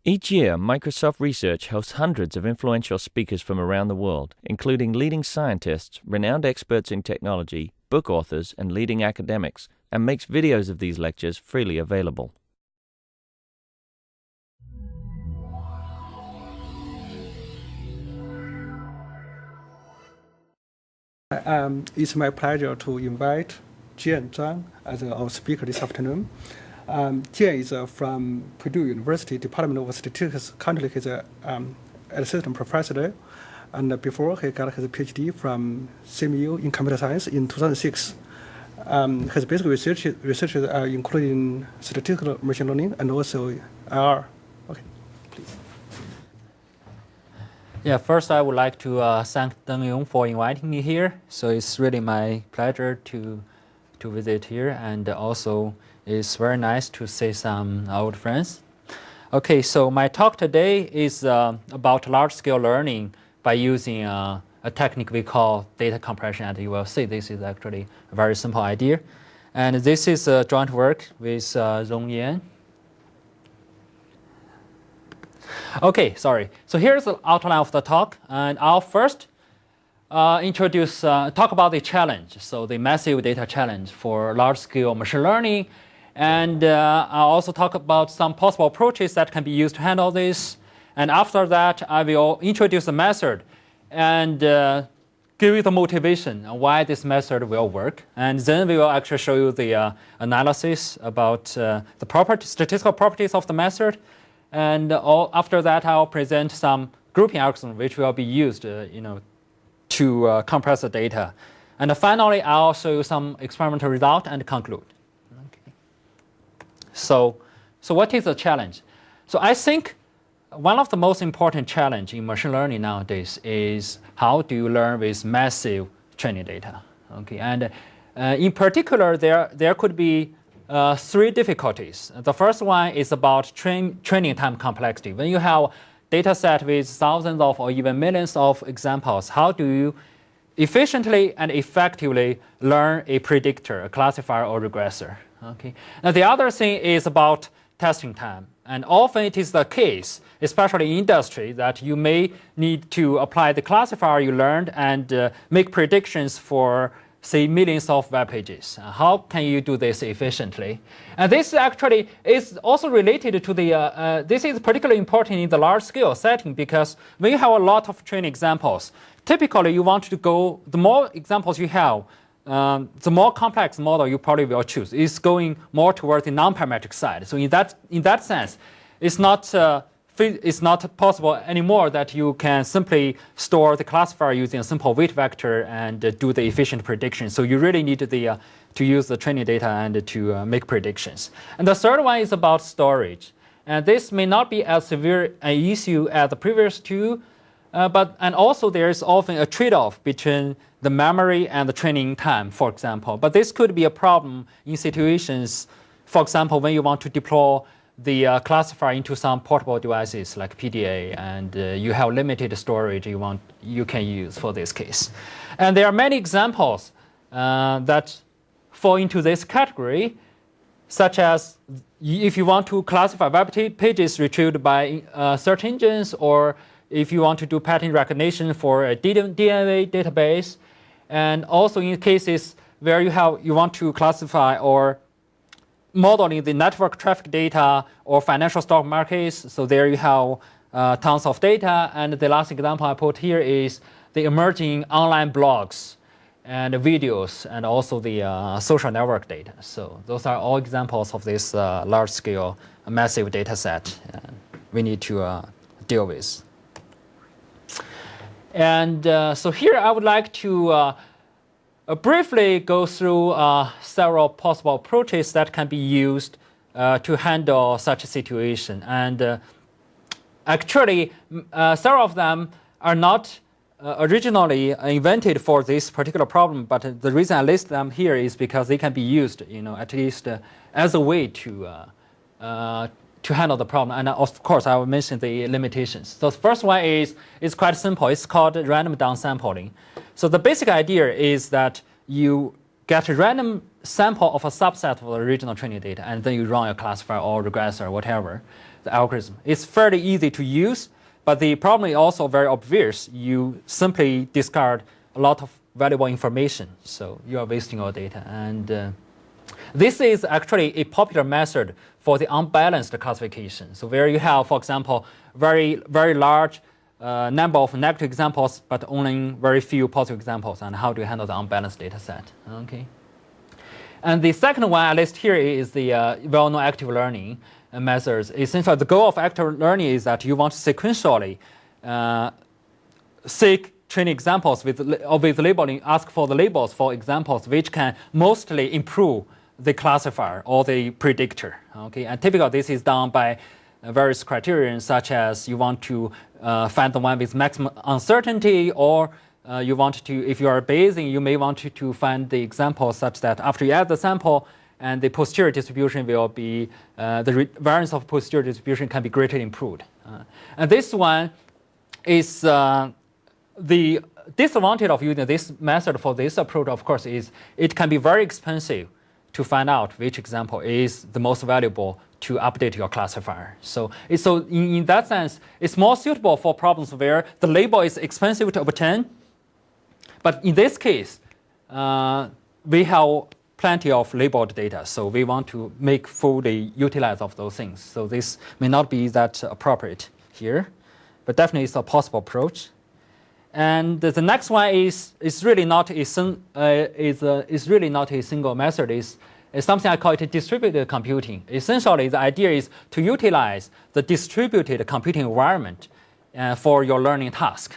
Each year, Microsoft Research hosts hundreds of influential speakers from around the world, including leading scientists, renowned experts in technology, book authors, and leading academics, and makes videos of these lectures freely available. It's my pleasure to invite Jian Zhang as our speaker this afternoon. Jian is from Purdue University Department of Statistics. Currently, he's an assistant professor there. And before, he got his PhD from CMU in computer science in 2006. His basic research including statistical machine learning and also IR. Okay, please. Yeah, first I would like to thank Deng Yong for inviting me here. So it's really my pleasure to visit here, and also it's very nice to see some old friends. Okay, so my talk today is about large-scale learning by using a technique we call data compression. And you will see this is actually a very simple idea. And this is a joint work with Rong Yan. Okay, sorry. So here's the outline of the talk, and I'll first talk about the challenge, so the massive data challenge for large-scale machine learning, and I'll also talk about some possible approaches that can be used to handle this. And after that, I will introduce the method and give you the motivation on why this method will work. And then we will actually show you the analysis about the statistical properties of the method. And after that, I'll present some grouping algorithm which will be used to compress the data. And finally, I'll show you some experimental result and conclude. Okay. So what is the challenge? So I think one of the most important challenge in machine learning nowadays is how do you learn with massive training data? Okay, and in particular, there could be three difficulties. The first one is about training time complexity. When you have data set with thousands of or even millions of examples, how do you efficiently and effectively learn a predictor, a classifier, or regressor? Okay. Now the other thing is about testing time. And often it is the case, especially in industry, that you may need to apply the classifier you learned and make predictions for, say, millions of web pages. How can you do this efficiently? And this actually is also related to the, this is particularly important in the large scale setting, because when you have a lot of training examples, typically you want to go, the more examples you have, the more complex model you probably will choose. It's going more towards the non-parametric side. So in that sense, it's not possible anymore that you can simply store the classifier using a simple weight vector and do the efficient prediction. So you really need to use the training data and to make predictions. And the third one is about storage. And this may not be as severe an issue as the previous two, and also there is often a trade-off between the memory and the training time, for example. But this could be a problem in situations, for example, when you want to deploy the classifier into some portable devices like PDA, and you have limited storage you can use for this case. And there are many examples that fall into this category, such as if you want to classify web pages retrieved by search engines, or if you want to do pattern recognition for a DNA database, and also in cases where you want to classify or modeling the network traffic data or financial stock markets. So there you have tons of data. And the last example I put here is the emerging online blogs and videos, and also the social network data. So those are all examples of this large-scale, massive data set we need to deal with. And so here I would like to briefly go through several possible approaches that can be used to handle such a situation. And actually, several of them are not originally invented for this particular problem, but the reason I list them here is because they can be used, at least as a way to handle the problem. And of course, I will mention the limitations. So the first one is quite simple. It's called random downsampling. So the basic idea is that you get a random sample of a subset of the original training data, and then you run a classifier or regressor or whatever. the algorithm. It's fairly easy to use, but the problem is also very obvious. You simply discard a lot of valuable information, so you are wasting your data. And this is actually a popular method for the unbalanced classification. So where you have, for example, very large number of negative examples, but only very few positive examples, and how do you handle the unbalanced data set? Okay. And the second one I list here is the well-known active learning methods. Essentially, the goal of active learning is that you want to sequentially seek training examples with labeling, ask for the labels for examples which can mostly improve the classifier or the predictor. Okay, and typically this is done by various criteria, such as you want to find the one with maximum uncertainty, or you want to, if you are Bayesian, you may want to find the example such that after you add the sample, and the posterior distribution will be, the variance of posterior distribution can be greatly improved. And this one is the disadvantage of using this method for this approach, of course, is it can be very expensive to find out which example is the most valuable to update your classifier. So in that sense, it's more suitable for problems where the label is expensive to obtain. But in this case, we have plenty of labeled data, so we want to make fully utilize of those things. So this may not be that appropriate here, but definitely it's a possible approach. And the next one is really not a single method. Is something I call it distributed computing. Essentially, the idea is to utilize the distributed computing environment for your learning task.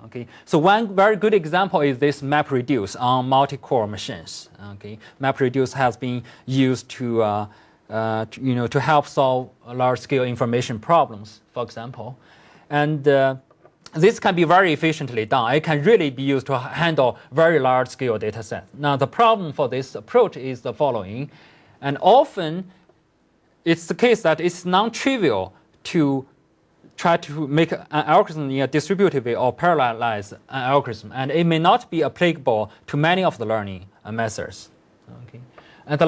Okay, so one very good example is this MapReduce on multi-core machines. Okay, MapReduce has been used to help solve large-scale information problems, for example, and this can be very efficiently done. It can really be used to handle very large-scale data sets. Now, the problem for this approach is the following, and often it's the case that it's non-trivial to try to make an algorithm in a distributed way or parallelize an algorithm, and it may not be applicable to many of the learning methods. Okay. And the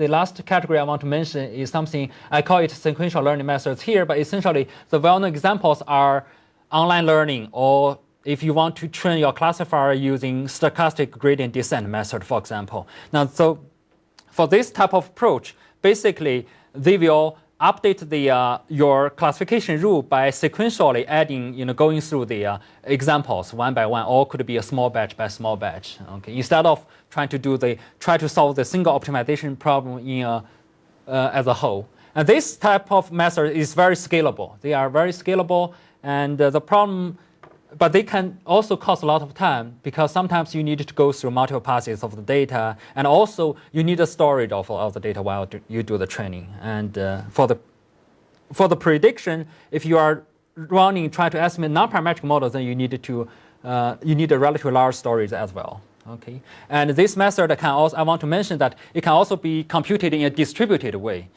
last category I want to mention is something I call it sequential learning methods here, but essentially the well-known examples are online learning, or if you want to train your classifier using stochastic gradient descent method, for example. Now, so for this type of approach, basically they will update your classification rule by sequentially adding, going through the examples one by one, or could be a small batch by small batch. Okay, instead of trying to solve the single optimization problem as a whole. And this type of method is very scalable. They are very scalable. And but they can also cost a lot of time, because sometimes you need to go through multiple passes of the data, and also you need a storage of the data while you do the training. And for the prediction, if you are trying to estimate non-parametric models, then you need a relatively large storage as well. Okay, and this method I want to mention that it can also be computed in a distributed way.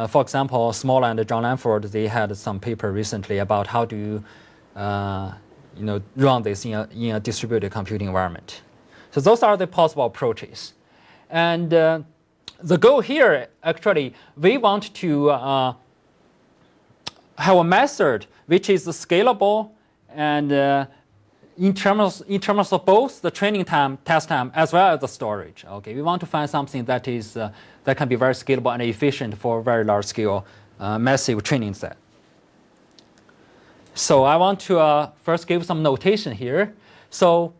For example, Small and John Lanford, they had some paper recently about how to run this in a distributed computing environment. So those are the possible approaches. And the goal here, actually, we want to have a method which is scalable and in terms of both the training time, test time, as well as the storage. Okay, we want to find something that can be very scalable and efficient for very large scale, massive training set. So I want to first give some notation here. So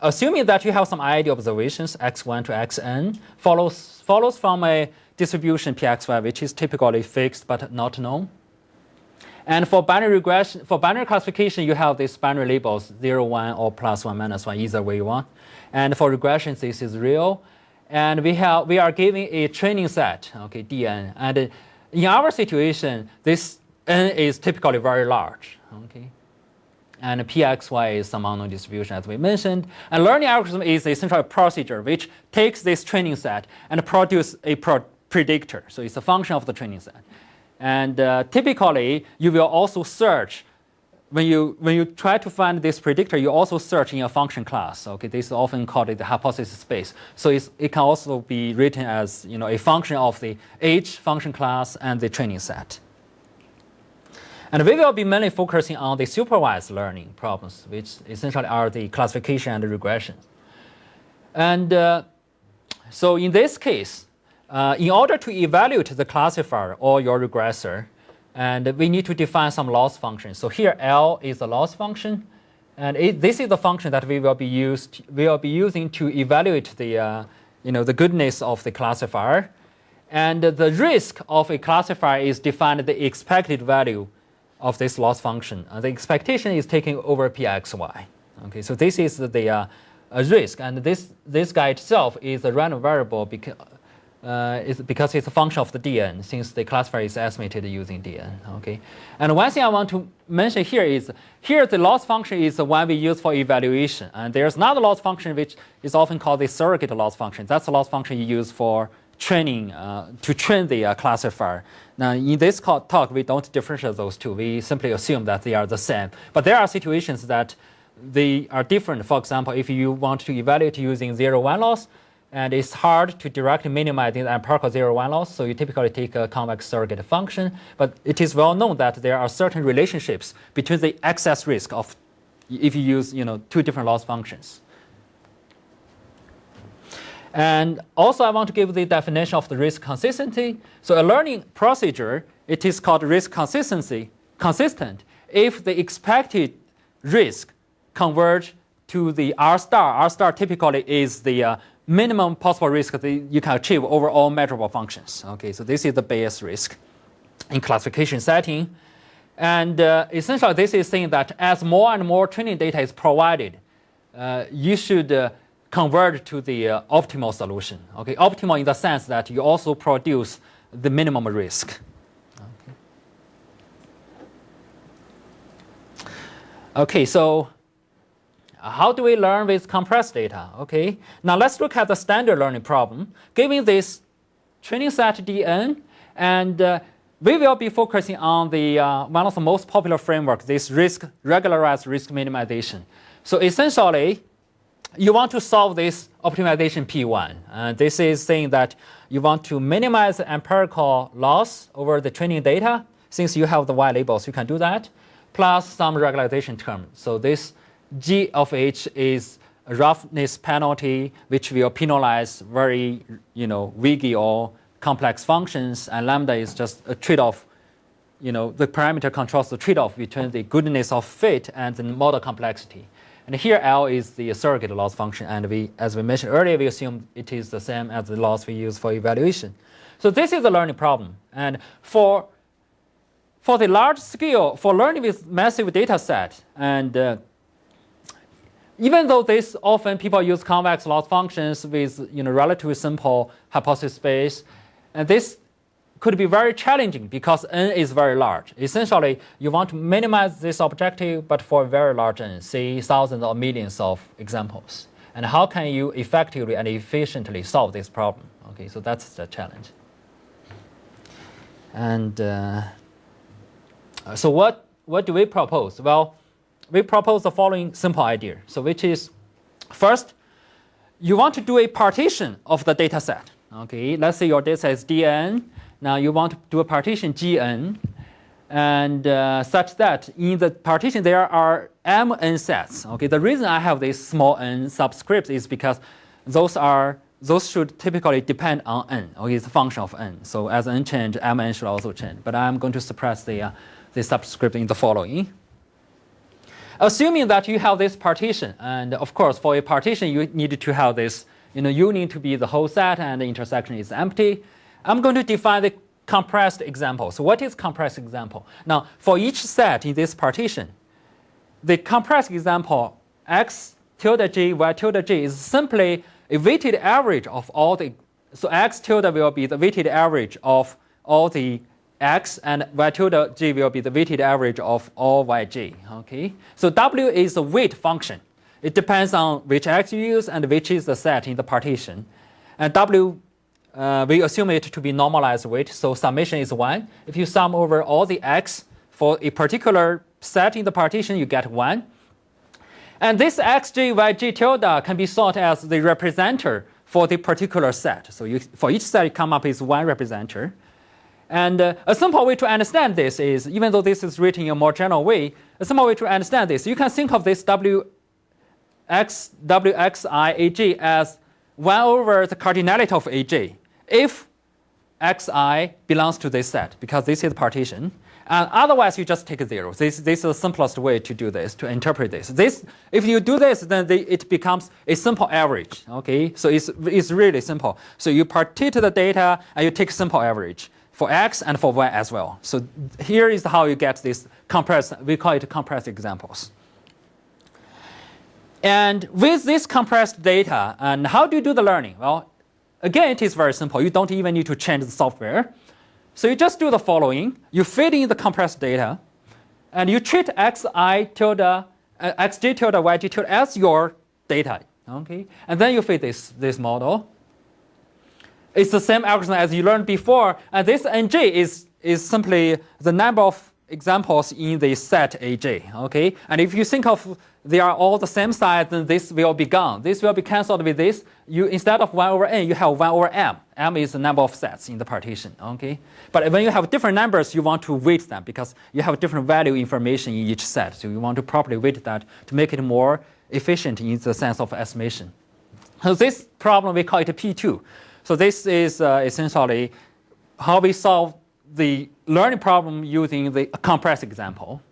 assuming that you have some ID observations, x1 to xn, follows from a distribution pxy, which is typically fixed but not known. And for binary classification, you have these binary labels 0, 1, or +1, -1, either way you want. And for regressions, this is real. And we are giving a training set, okay, dn. And in our situation, this n is typically very large, okay. And pxy is some unknown distribution, as we mentioned. And learning algorithm is essentially a procedure which takes this training set and produces a predictor. So it's a function of the training set. And typically, you will also search when you try to find this predictor, you also search in a function class. Okay, this is often called the hypothesis space. So it can also be written as a function of the H function class and the training set. And we will be mainly focusing on the supervised learning problems, which essentially are the classification and the regression. And so in this case, in order to evaluate the classifier or your regressor, and we need to define some loss function. So here L is the loss function, and this is the function that we will be using to evaluate the the goodness of the classifier. And the risk of a classifier is defined the expected value of this loss function. The expectation is taken over Pxy. Okay, so this is the risk, and this guy itself is a random variable because it's a function of the dn, since the classifier is estimated using dn. Okay, and one thing I want to mention here is the loss function is the one we use for evaluation, and there's another loss function which is often called the surrogate loss function. That's the loss function you use for training to train the classifier. Now, in this talk, we don't differentiate those two. We simply assume that they are the same. But there are situations that they are different. For example, if you want to evaluate using 0-1 loss, and it's hard to directly minimize the empirical 0-1 loss, so you typically take a convex surrogate function. But it is well known that there are certain relationships between the excess risk of if you use two different loss functions. And also, I want to give the definition of the risk consistency. So a learning procedure, it is called risk consistent if the expected risk converge to the R star. R star typically is the minimum possible risk that you can achieve over all measurable functions. Okay, so this is the Bayes risk in classification setting. And essentially, this is saying that as more and more training data is provided, you should converge to the optimal solution. Okay, optimal in the sense that you also produce the minimum risk. Okay, so how do we learn with compressed data? Okay, now let's look at the standard learning problem. Given this training set dn, and we will be focusing on the one of the most popular frameworks, this regularized risk minimization. So essentially, you want to solve this optimization P1. This is saying that you want to minimize the empirical loss over the training data. Since you have the Y labels, you can do that, plus some regularization term. So this G of H is a roughness penalty, which will penalize very wiggy or complex functions, and lambda is just a trade-off. The parameter controls the trade-off between the goodness of fit and the model complexity. And here L is the surrogate loss function, and as we mentioned earlier, we assume it is the same as the loss we use for evaluation. So this is a learning problem. And for the large scale, for learning with massive data set, and even though this often people use convex loss functions with relatively simple hypothesis space, and this could be very challenging because n is very large. Essentially, you want to minimize this objective, but for a very large n, say thousands or millions of examples. And how can you effectively and efficiently solve this problem? Okay, so that's the challenge. And so what do we propose? Well, we propose the following simple idea. So which is, first, you want to do a partition of the data set. Okay, let's say your data set is dn. Now you want to do a partition Gn, and such that in the partition there are mn sets. Okay, the reason I have this small n subscript is because those should typically depend on n. Okay, it's a function of n. So as n change, mn should also change. But I'm going to suppress the subscript in the following. Assuming that you have this partition, and of course for a partition you need to have this, you need to be the whole set and the intersection is empty. I'm going to define the compressed example. So what is compressed example? Now, for each set in this partition, the compressed example x tilde g, y tilde g is simply a weighted average of all the, so x tilde will be the weighted average of all the x, and y tilde g will be the weighted average of all yg. Okay? So w is the weight function. It depends on which x you use and which is the set in the partition. And w, we assume it to be normalized weight, so summation is 1. If you sum over all the x for a particular set in the partition, you get 1. And this xj, yj tilde can be thought as the representer for the particular set. So for each set, you come up with 1 representer. And a simple way to understand this is, even though this is written in a more general way, a simple way to understand this, you can think of this wxij as 1 over the cardinality of aj if xi belongs to this set, because this is partition. And otherwise, you just take 0. This is the simplest way to do this, to interpret this. If you do this, then it becomes a simple average. Okay, so it's really simple. So you partition the data and you take simple average for x and for y as well. So here is how you get this compressed. We call it compressed examples. And with this compressed data, and how do you do the learning? Well, again, it is very simple. You don't even need to change the software. So you just do the following. You feed in the compressed data, and you treat xj tilde, yj tilde as your data. Okay? And then you feed this model. It's the same algorithm as you learned before. And this nj is simply the number of examples in the set aj. Okay? And if you think of they are all the same size, then this will be gone. This will be cancelled with this. Instead of 1 over n, you have 1 over m. M is the number of sets in the partition. Okay? But when you have different numbers, you want to weight them because you have different value information in each set. So you want to properly weight that to make it more efficient in the sense of estimation. So this problem, we call it P2. So this is essentially how we solve the learning problem using the compressed example.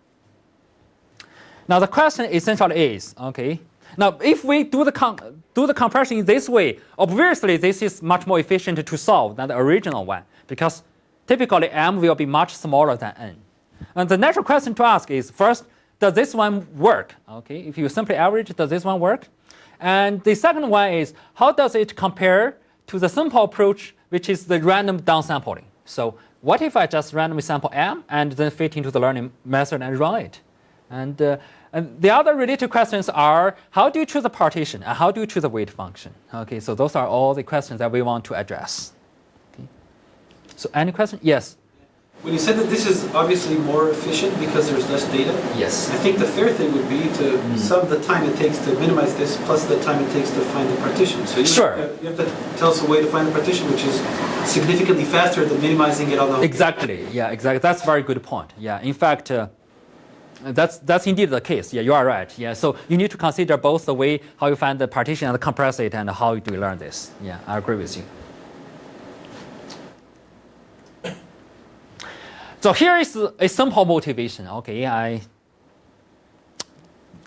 Now the question essentially is, okay, now if we do the compression in this way, obviously this is much more efficient to solve than the original one because typically m will be much smaller than n. And the natural question to ask is, first, does this one work? Okay, if you simply average, does this one work? And the second one is, how does it compare to the simple approach, which is the random downsampling? So what if I just randomly sample m and then fit into the learning method and run it? And the other related questions are, how do you choose a partition and how do you choose a weight function? Okay, so those are all the questions that we want to address. Okay. So any question? Yes? When you said that this is obviously more efficient because there's less data, yes. I think the fair thing would be to sum the time it takes to minimize this plus the time it takes to find the partition. So you have to tell us a way to find the partition which is significantly faster than minimizing it on the Exactly, yeah, exactly. That's a very good point. Yeah, in fact, that's indeed the case. Yeah, you are right. Yeah, so you need to consider both the way how you find the partition and compress it and how do you learn this. Yeah, I agree with you. So here is a simple motivation. Okay, I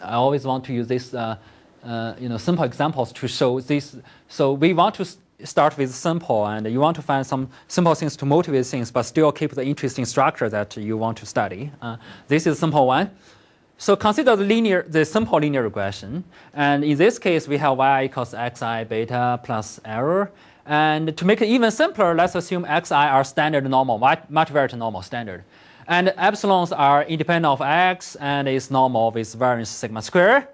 always want to use this, simple examples to show this. So we want to start with simple, and you want to find some simple things to motivate things, but still keep the interesting structure that you want to study. This is a simple one. So consider the simple linear regression, and in this case we have y equals xi beta plus error. And to make it even simpler, let's assume xi are standard normal, multivariate normal standard. And epsilons are independent of x and is normal with variance sigma square.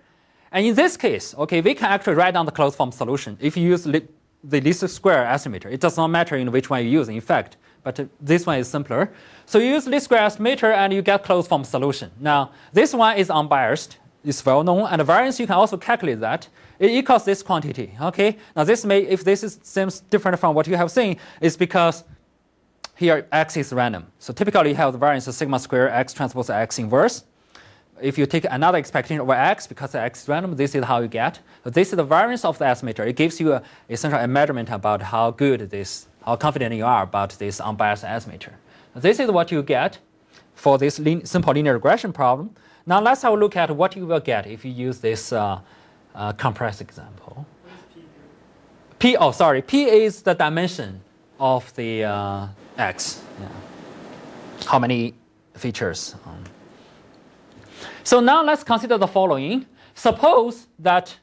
And in this case, okay, we can actually write down the closed form solution. If you use the least square estimator, it does not matter in which one you use, in fact, but this one is simpler. So you use least square estimator and you get closed form solution. Now, this one is unbiased, it's well known, and the variance you can also calculate that. It equals this quantity. Okay. Now this if this seems different from what you have seen, is because here x is random. So typically you have the variance of sigma square x transpose x inverse. If you take another expectation over x, because x is random, this is how you get. So this is the variance of the estimator. It gives you essentially a measurement about how confident you are about this unbiased estimator. This is what you get for this simple linear regression problem. Now let's have a look at what you will get if you use this compressed example. P is the dimension of the x. Yeah. How many features? So now let's consider the following. Suppose that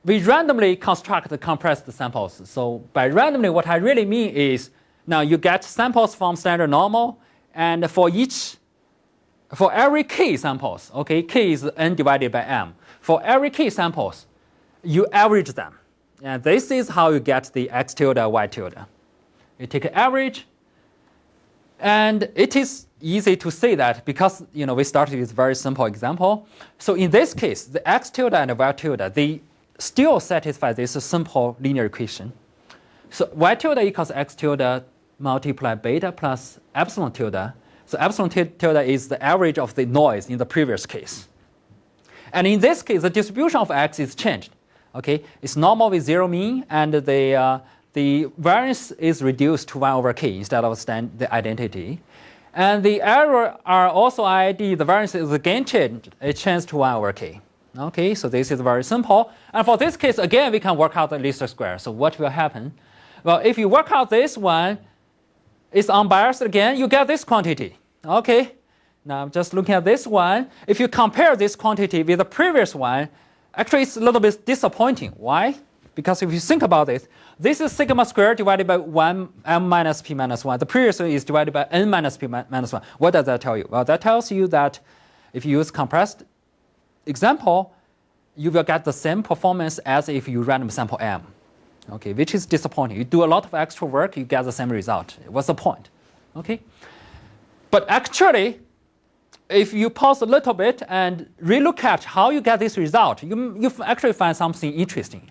we randomly construct the compressed samples. So by randomly, what I really mean is, now you get samples from standard normal, and for every k samples, okay, k is n divided by m. For every k samples, you average them. And this is how you get the x tilde, y tilde. You take an average, And it is easy to say that because we started with a very simple example. So in this case, the x tilde and the y tilde, they still satisfy this simple linear equation. So y tilde equals x tilde multiply beta plus epsilon tilde. So epsilon tilde is the average of the noise in the previous case. And in this case, the distribution of x is changed. Okay, it's normal with zero mean, and the variance is reduced to 1 over k instead of the identity. And the error are also IID. The variance is again changed. It changed to 1 over k. Okay, so this is very simple. And for this case, again, we can work out the least square. So what will happen? Well, if you work out this one, it's unbiased again, you get this quantity. Okay, now I'm just looking at this one. If you compare this quantity with the previous one, actually it's a little bit disappointing. Why? Because if you think about it, this is sigma squared divided by 1 m minus p minus 1. The previous one is divided by n minus p minus 1. What does that tell you? Well, that tells you that if you use compressed example, you will get the same performance as if you random sample m. Okay, which is disappointing. You do a lot of extra work, you get the same result. What's the point? Okay, but actually, if you pause a little bit and relook at how you get this result, you actually find something interesting.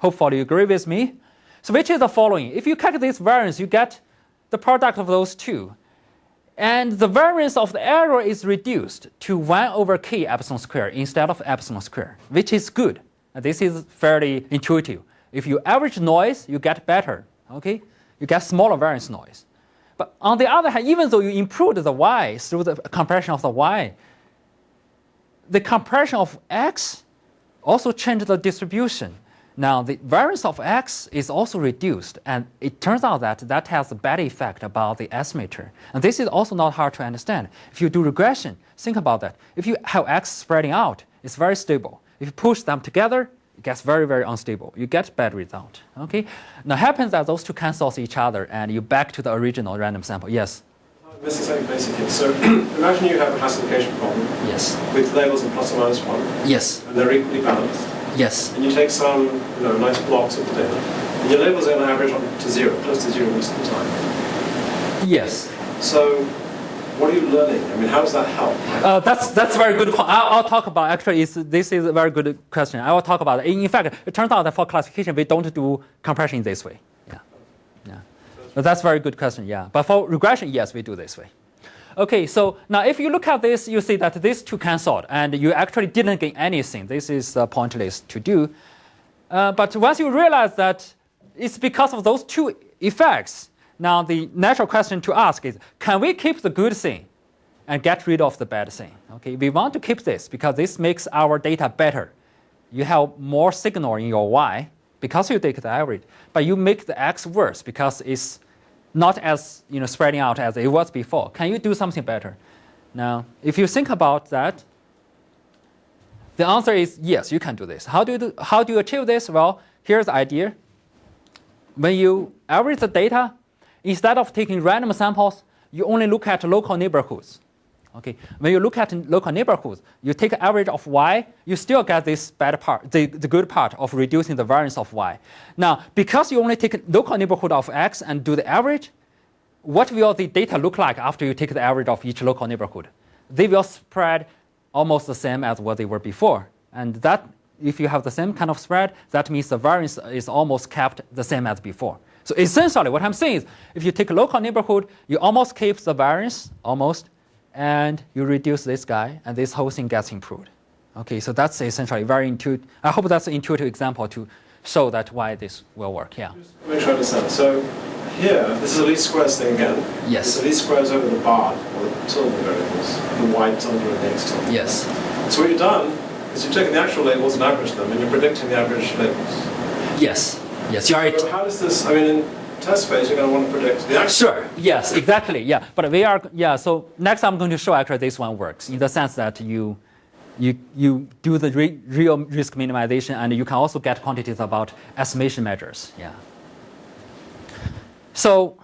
Hopefully you agree with me. So which is the following. If you calculate this variance, you get the product of those two. And the variance of the error is reduced to 1 over k epsilon squared instead of epsilon squared, which is good. And this is fairly intuitive. If you average noise, you get better. Okay? You get smaller variance noise. But on the other hand, even though you improved the y through the compression of the y, the compression of x also changed the distribution. Now, the variance of x is also reduced, and it turns out that that has a bad effect about the estimator. And this is also not hard to understand. If you do regression, think about that. If you have x spreading out, it's very stable. If you push them together, it gets very, very unstable. You get bad result. Okay? Now, it happens that those two cancel each other, and you back to the original random sample. Yes? This is something basic here. So imagine you have a classification problem. Yes. With labels of plus or minus 1. Yes. And they're equally balanced. Yes. And you take some nice blocks of the data. And your labels are going to average up to 0, close to 0 most of the time. Yes. So what are you learning? I mean, how does that help? That's a very good point. I'll talk about, actually, this is a very good question. I will talk about it. In fact, it turns out that for classification, we don't do compression this way. Yeah. But that's a very good question, yeah. But for regression, yes, we do this way. Okay, so now if you look at this, you see that these two canceled, and you actually didn't gain anything. This is pointless to do. But once you realize that it's because of those two effects, now the natural question to ask is, can we keep the good thing and get rid of the bad thing? Okay, we want to keep this because this makes our data better. You have more signal in your y because you take the average, but you make the x worse because it's not as spreading out as it was before. Can you do something better? Now, if you think about that, the answer is yes, you can do this. How do you achieve this? Well, here's the idea. When you average the data, instead of taking random samples, you only look at local neighborhoods. Okay. When you look at local neighborhoods, you take an average of y, you still get this bad part, the good part of reducing the variance of y. Now, because you only take a local neighborhood of x and do the average, what will the data look like after you take the average of each local neighborhood? They will spread almost the same as what they were before. And that, if you have the same kind of spread, that means the variance is almost kept the same as before. So essentially, what I'm saying is, if you take a local neighborhood, you almost keep the variance, almost, and you reduce this guy, and this whole thing gets improved. Okay, so that's essentially very intuitive. I hope that's an intuitive example to show that why this will work. Yeah. Just make sure I understand. So here, this is a least squares thing again. Yes. It's a least squares over the bar, or the tilde variables, the y tilde and the x tilde. Yes. So what you've done is you've taken the actual labels and averaged them, and you're predicting the average labels. Yes. Yes. You're right. So how does this? I mean, in test phase, you're going to want to predict the actual. Sure. Yes. Exactly. Yeah. But we are. Yeah. So next, I'm going to show actually this one works in the sense that you do the real risk minimization, and you can also get quantities about estimation measures. Yeah. So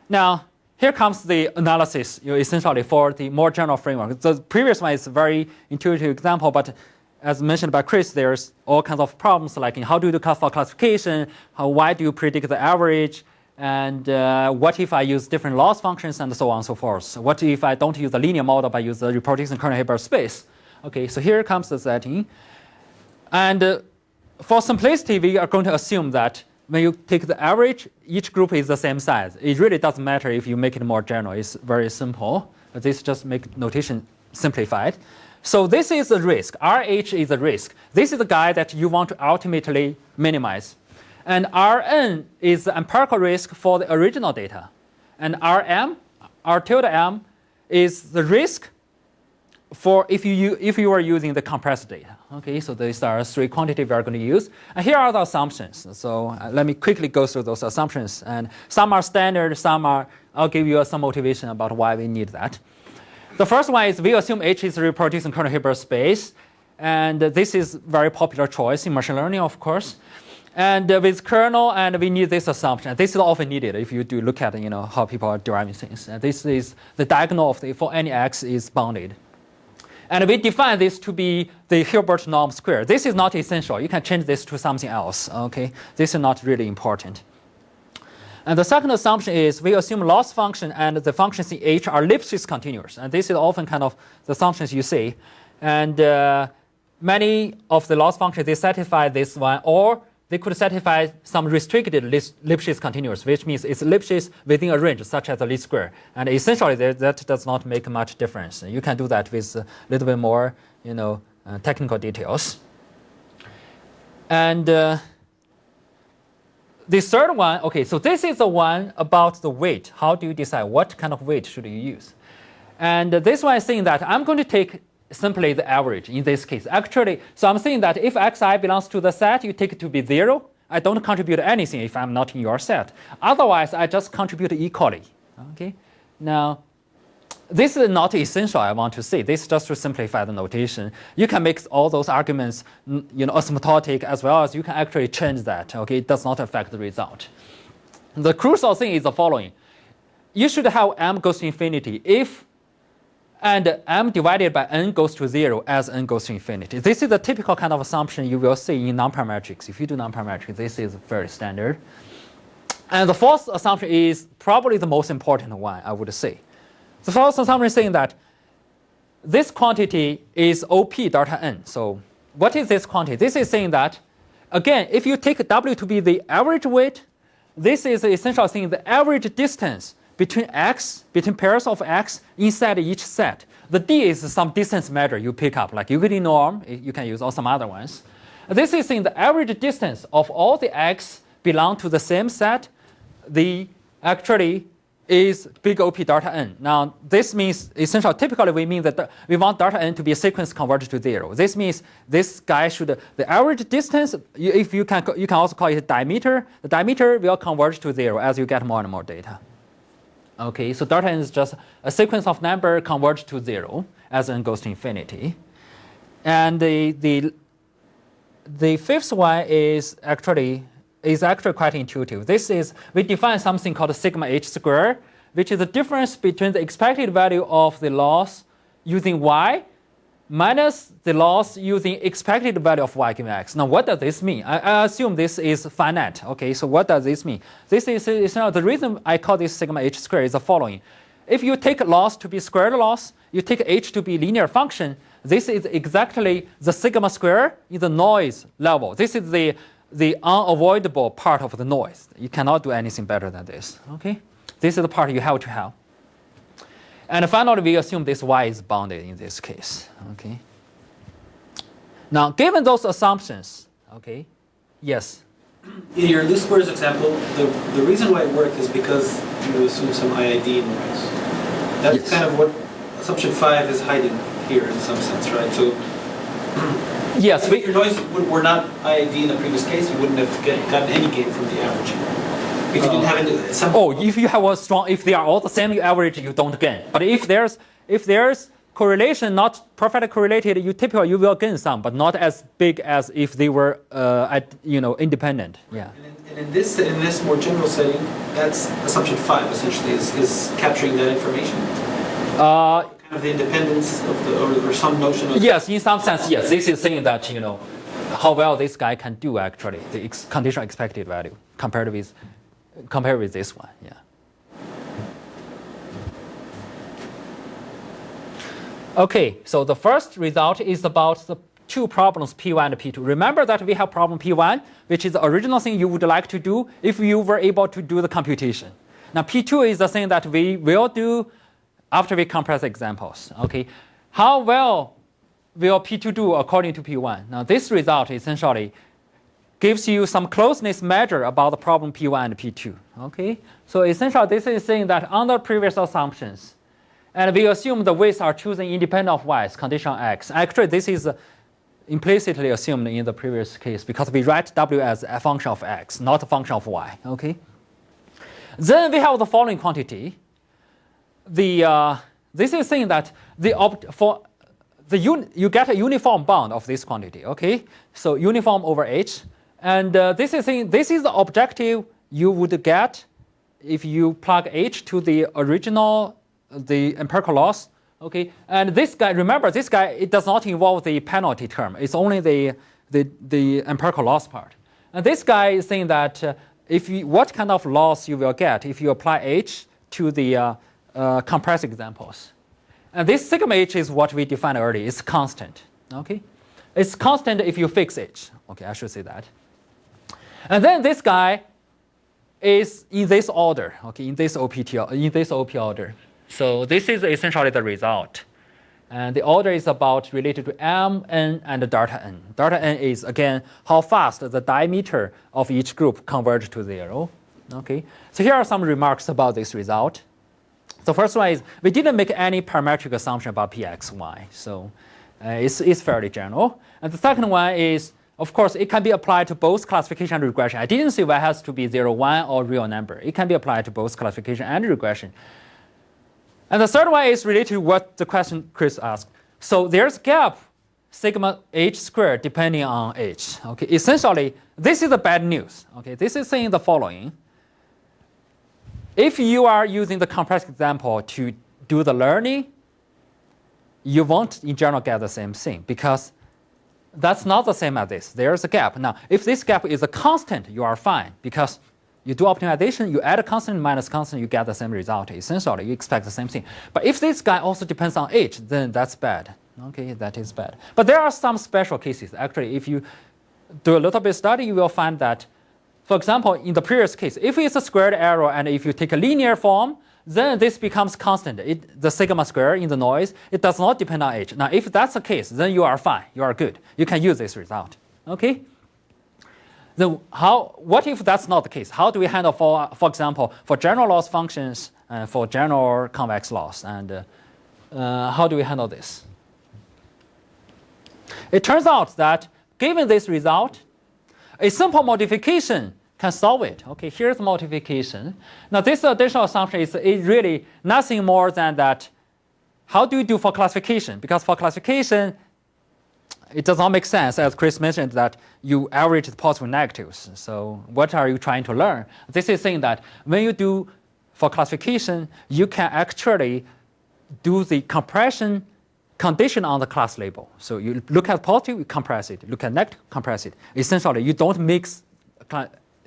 now here comes the analysis, essentially for the more general framework. The previous one is a very intuitive example, but as mentioned by Chris, there's all kinds of problems like how do you do for classification, why do you predict the average, And what if I use different loss functions and so on and so forth? What if I don't use the linear model but use the reproduction kernel Hilbert space? Okay, so here comes the setting. And for simplicity, we are going to assume that when you take the average, each group is the same size. It really doesn't matter if you make it more general. It's very simple. This just make notation simplified. So this is the risk. RH is the risk. This is the guy that you want to ultimately minimize. And Rn is the empirical risk for the original data. And Rm, R tilde m, is the risk for if you are using the compressed data. Okay, so these are three quantities we are going to use. And here are the assumptions. So let me quickly go through those assumptions. And some are standard, some are, I'll give you some motivation about why we need that. The first one is we assume H is reproducing kernel Hilbert space. And this is very popular choice in machine learning, of course. And with kernel, and we need this assumption. This is often needed if you do look at how people are deriving things. And this is the diagonal of for any x is bounded. And we define this to be the Hilbert norm square. This is not essential. You can change this to something else. Okay, this is not really important. And the second assumption is we assume loss function and the functions in H are Lipschitz continuous. And this is often kind of the assumptions you see. And many of the loss functions, they satisfy this one, or they could satisfy some restricted Lipschitz continuous, which means it's Lipschitz within a range such as the least square. And essentially, that does not make much difference. You can do that with a little bit more, technical details. And the third one, okay, so this is the one about the weight. How do you decide what kind of weight should you use? And this one is saying that I'm going to take simply the average in this case. Actually, so I'm saying that if xi belongs to the set, you take it to be 0. I don't contribute anything if I'm not in your set. Otherwise, I just contribute equally. Okay. Now, this is not essential, I want to say. This is just to simplify the notation. You can make all those arguments asymptotic as well as you can actually change that. Okay, it does not affect the result. The crucial thing is the following. You should have m goes to infinity if and m divided by n goes to 0 as n goes to infinity. This is the typical kind of assumption you will see in non-parametrics. If you do non-parametrics, this is very standard. And the fourth assumption is probably the most important one, I would say. The fourth assumption is saying that this quantity is OP delta n. So what is this quantity? This is saying that, again, if you take W to be the average weight, this is essentially saying the average distance between pairs of x inside each set. The D is some distance measure you pick up, like Euclidean norm, you can use, or some other ones. This is saying the average distance of all the x belong to the same set, the actually is big OP delta n. Now, this means, essentially, typically we mean that we want delta n to be a sequence converted to 0. This means this guy should, the average distance, if you can also call it diameter, the diameter will converge to 0 as you get more and more data. Okay, so delta n is just a sequence of number converged to 0 as n goes to infinity. And the fifth one is actually quite intuitive. This is, we define something called sigma h square, which is the difference between the expected value of the loss using y minus the loss using expected value of y given x. Now, what does this mean? I assume this is finite. Okay, so what does this mean? This is the reason I call this sigma h square is the following. If you take loss to be squared loss, you take h to be linear function, this is exactly the sigma square in the noise level. This is the unavoidable part of the noise. You cannot do anything better than this. Okay, this is the part you have to have. And finally, we assume this y is bounded in this case. Okay. Now, given those assumptions, okay, yes. In your least squares example, the reason why it worked is because you assume some IID noise. That's yes. Kind of what assumption 5 is hiding here in some sense, right? So, yes, if your noise were not IID in the previous case, you wouldn't have gotten any gain from the averaging. If you didn't have some. Oh, if you have a strong, if they are all the same, you average, you don't gain. But if there's correlation not perfectly correlated, you will gain some, but not as big as if they were independent. Yeah. And in this more general setting, that's assumption 5 essentially is capturing that information. Kind of the independence of or some notion of. Yes, in some sense, yes. This is saying that how well this guy can do actually the conditional expected value compared with compared with this one. Yeah. Okay, so the first result is about the two problems, P1 and P2. Remember that we have problem P1, which is the original thing you would like to do if you were able to do the computation. Now P2 is the thing that we will do after we compress examples. Okay, how well will P2 do according to P1? Now this result essentially gives you some closeness measure about the problem P1 and P2. Okay, so essentially this is saying that under previous assumptions, and we assume the weights are chosen independent of y's, condition x. Actually, this is implicitly assumed in the previous case because we write w as a function of x, not a function of y. Okay. Then we have the following quantity. This is saying that you get a uniform bound of this quantity. Okay, so uniform over h, and this is saying this is the objective you would get if you plug h to the original, the empirical loss. Okay, and this guy, remember this guy, it does not involve the penalty term. It's only the empirical loss part. And this guy is saying that what kind of loss you will get if you apply h to the compressed examples. And this sigma h is what we defined earlier. It's constant. Okay, it's constant if you fix h. Okay, I should say that. And then this guy is in this order. Okay, in this OP order. So this is essentially the result. And the order is about related to m, n, and delta n. Delta n is, again, how fast the diameter of each group converges to 0. Okay. So here are some remarks about this result. The first one is we didn't make any parametric assumption about px, y. So it's fairly general. And the second one is, of course, it can be applied to both classification and regression. I didn't say y has to be 0, 1, or real number. It can be applied to both classification and regression. And the third one is related to what the question Chris asked. So there's gap sigma h squared depending on h. Okay, essentially, this is the bad news. Okay, this is saying the following. If you are using the compressed example to do the learning, you won't in general get the same thing because that's not the same as this. There's a gap. Now, if this gap is a constant, you are fine because you do optimization, you add a constant minus constant, you get the same result. Essentially, you expect the same thing. But if this guy also depends on h, then that's bad. Okay, that is bad. But there are some special cases. Actually, if you do a little bit of study, you will find that, for example, in the previous case, if it's a squared error and if you take a linear form, then this becomes constant. The sigma square in the noise, it does not depend on h. Now, if that's the case, then you are fine. You are good. You can use this result. Okay? Then what if that's not the case? How do we handle, for example, for general loss functions and for general convex loss? And how do we handle this? It turns out that given this result, a simple modification can solve it. Okay, here's the modification. Now this additional assumption is really nothing more than that. How do you do for classification? Because for classification, it does not make sense, as Chris mentioned, that you average the positive and negatives. So what are you trying to learn? This is saying that when you do for classification, you can actually do the compression condition on the class label. So you look at positive, you compress it. Look at negative, compress it. Essentially, you don't mix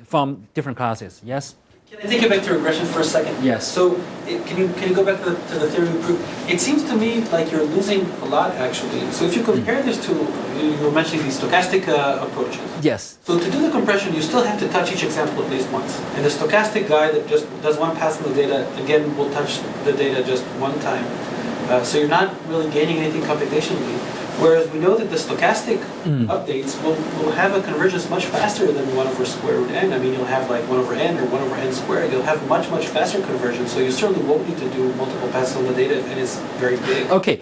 from different classes. Yes? Can I take it back to regression for a second? Yes. So can you go back to the theory we proved? It seems to me like you're losing a lot, actually. So if you compare this to, you were mentioning these stochastic approaches. Yes. So to do the compression, you still have to touch each example at least once. And the stochastic guy that just does one pass on the data, again, will touch the data just one time. So you're not really gaining anything computationally. Whereas we know that the stochastic updates will have a convergence much faster than 1 over square root n. I mean, you'll have like 1 over n or 1 over n squared. You'll have much, much faster convergence. So you certainly won't need to do multiple passes on the data if n is very big. Okay.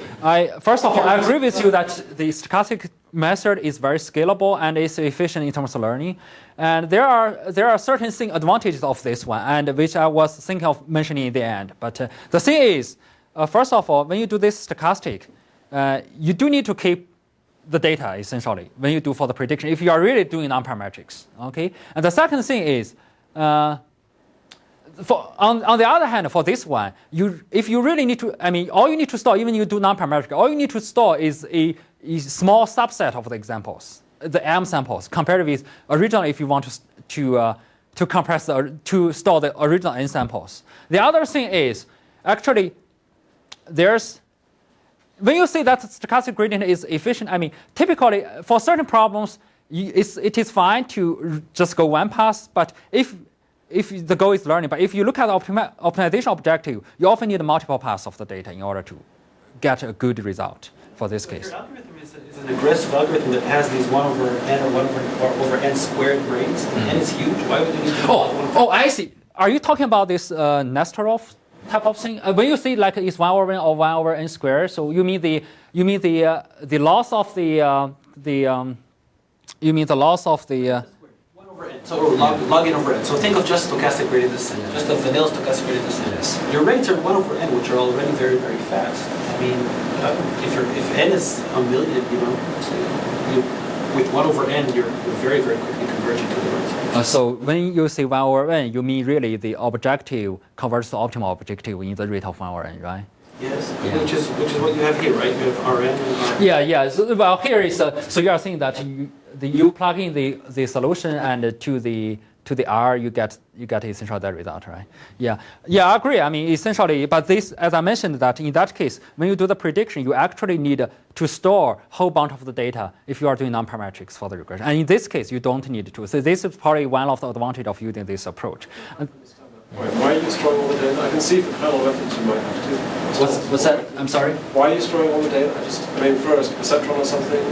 First of all, I agree with you that the stochastic method is very scalable and is efficient in terms of learning. And there are certain advantages of this one, and which I was thinking of mentioning in the end. But the thing is, first of all, when you do this stochastic, you do need to keep the data, essentially, when you do for the prediction, if you are really doing non-parametrics. Okay? And the second thing is, on the other hand, for this one, if you really need to, I mean, all you need to store, even you do non-parametric, all you need to store is a small subset of the examples, the M samples, compared with originally if you want to to compress to store the original n samples. The other thing is actually when you say that stochastic gradient is efficient, I mean typically for certain problems it is fine to just go one pass, but if the goal is learning, but if you look at the optimization objective, you often need multiple passes of the data in order to get a good result for this case. Your algorithm is an aggressive algorithm that has these 1 over n or 1 over n squared grades, and it's huge. Why would you need to Oh, I see. Are you talking about this Nesterov type of thing? When you say like it's 1 over n or 1 over n squared, so you mean the loss of the you mean the loss of the 1 over n, so log n over n. So think of just stochastic gradient descent, just the vanilla stochastic gradient descent. Yes. Your rates are 1 over n, which are already very, very fast. I mean, if n is a million, so with 1 over n, you're very, very quickly converging to the right. So when you say 1 over n, you mean really the objective converts to optimal objective in the rate of 1 over n, right? Yes, Yeah. which is what you have here, right? You have Rn and Rn. Yeah. So, well, here is so you are saying that you plug in the solution and to the R you get essentially that result, right? Yeah, I agree. I mean, essentially, but this, as I mentioned, that in that case, when you do the prediction, you actually need to store whole bunch of the data if you are doing non-parametrics for the regression. And in this case, you don't need to. So this is probably one of the advantages of using this approach. Why are you storing all the data? I can see for kernel methods you might have to. What's that? I'm sorry? Why are you storing all the data? I mean, for a perceptron or something,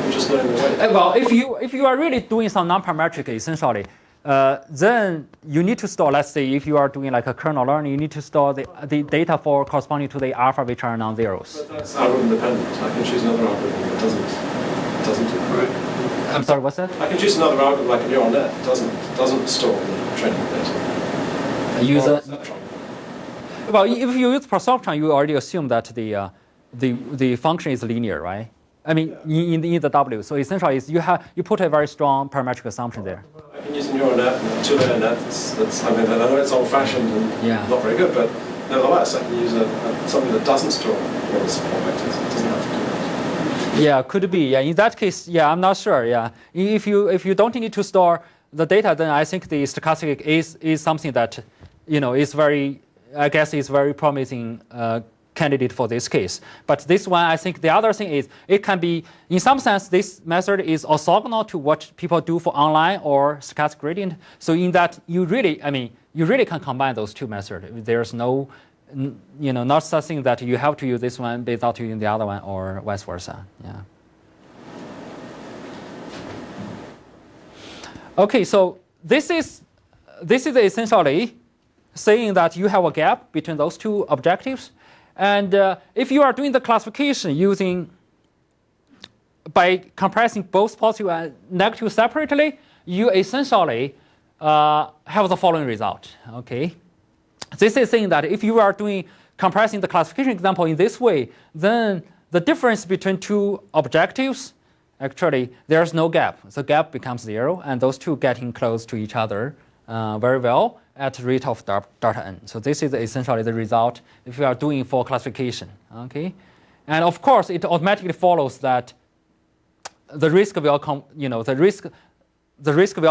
you're just knowing the way. Well, if you are really doing some non-parametric, essentially, then you need to store, let's say, if you are doing like a kernel learning, you need to store the data for corresponding to the alpha which are non-zeros. But that's algorithm dependent. I can choose another algorithm that doesn't do it, right? I'm sorry, what's that? I can choose another algorithm like a neural net. It doesn't store the training data. Well, if you use perceptron, you already assume that the function is linear, right? I mean, in the W. So essentially, you put a very strong parametric assumption there. I can use a neural net, a two-layer net. I mean, I know it's old-fashioned and not very good, but nevertheless, I can use something that doesn't store all the support vectors. It doesn't have to do that. Yeah, could be. Yeah, in that case, I'm not sure. Yeah, if you don't need to store the data, then I think the stochastic is something that is very, I guess, is very promising candidate for this case. But this one, I think the other thing is it can be, in some sense, this method is orthogonal to what people do for online or stochastic gradient. So in that, you really can combine those two methods. There's no, not something that you have to use this one without using the other one or vice versa. Yeah. Okay, so this is essentially saying that you have a gap between those two objectives. And if you are doing the classification by compressing both positive and negative separately, you essentially have the following result. Okay, this is saying that if you are compressing the classification example in this way, then the difference between two objectives, actually, there's no gap. The gap becomes 0, and those two getting close to each other very well at the rate of delta n. So this is essentially the result if you are doing for classification. Okay, and of course it automatically follows that the risk will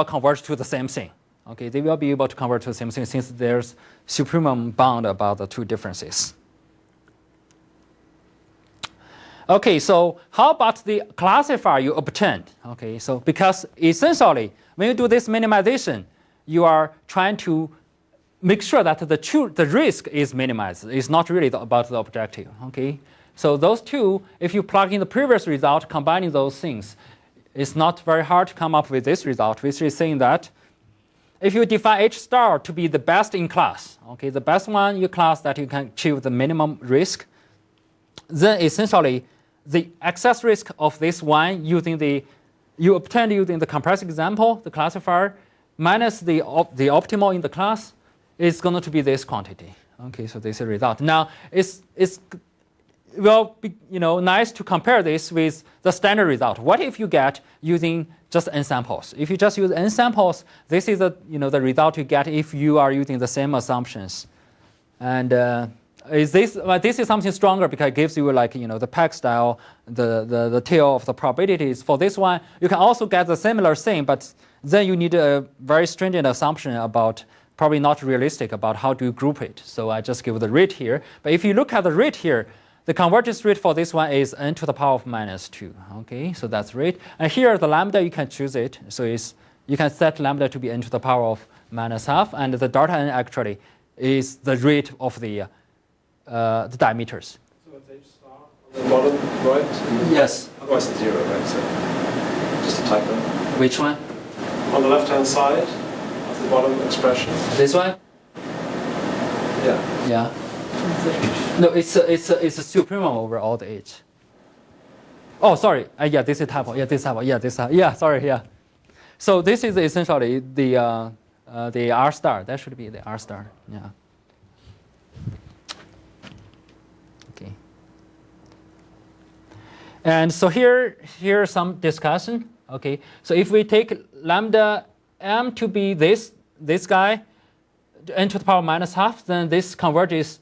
converge to the same thing. Okay, they will be able to converge to the same thing since there's supremum bound about the two differences. Okay, so how about the classifier you obtained? Okay, so because essentially when you do this minimization, you are trying to make sure that the risk is minimized. It's not really about the objective. Okay, so those two, if you plug in the previous result, combining those things, it's not very hard to come up with this result, which is saying that if you define H star to be the best in class, okay, the best one in your class that you can achieve the minimum risk, then essentially the excess risk of this one you obtained using the compressed example, the classifier, minus the optimal in the class is going to be this quantity. Okay, so this is the result. Now it's will be nice to compare this with the standard result. What if you get using just n samples? If you just use n samples, this is the result you get if you are using the same assumptions. And Is this? This is something stronger because it gives you like the peg style, the tail of the probabilities. For this one, you can also get the similar thing, but then you need a very stringent assumption about probably not realistic about how do you group it. So I just give the rate here. But if you look at the rate here, the convergence rate for this one is n to the power of -2. Okay, so that's rate. And here the lambda you can choose it. So you can set lambda to be n to the power of -12, and the delta n actually is the rate of the diameters. So it's h star on the bottom right? Yes. Otherwise it's 0, right? So just a typo. Which one? On the left-hand side of the bottom expression. This one? Yeah. Yeah. No, it's a supremum over all the h. Oh, sorry. Yeah, this is typo. Yeah, this typo. Yeah, this. Yeah, sorry. Yeah. So this is essentially the R star. That should be the R star. Yeah. Okay. And so here's some discussion. Okay. So if we take lambda m to be this guy, n to the power -12, then this converges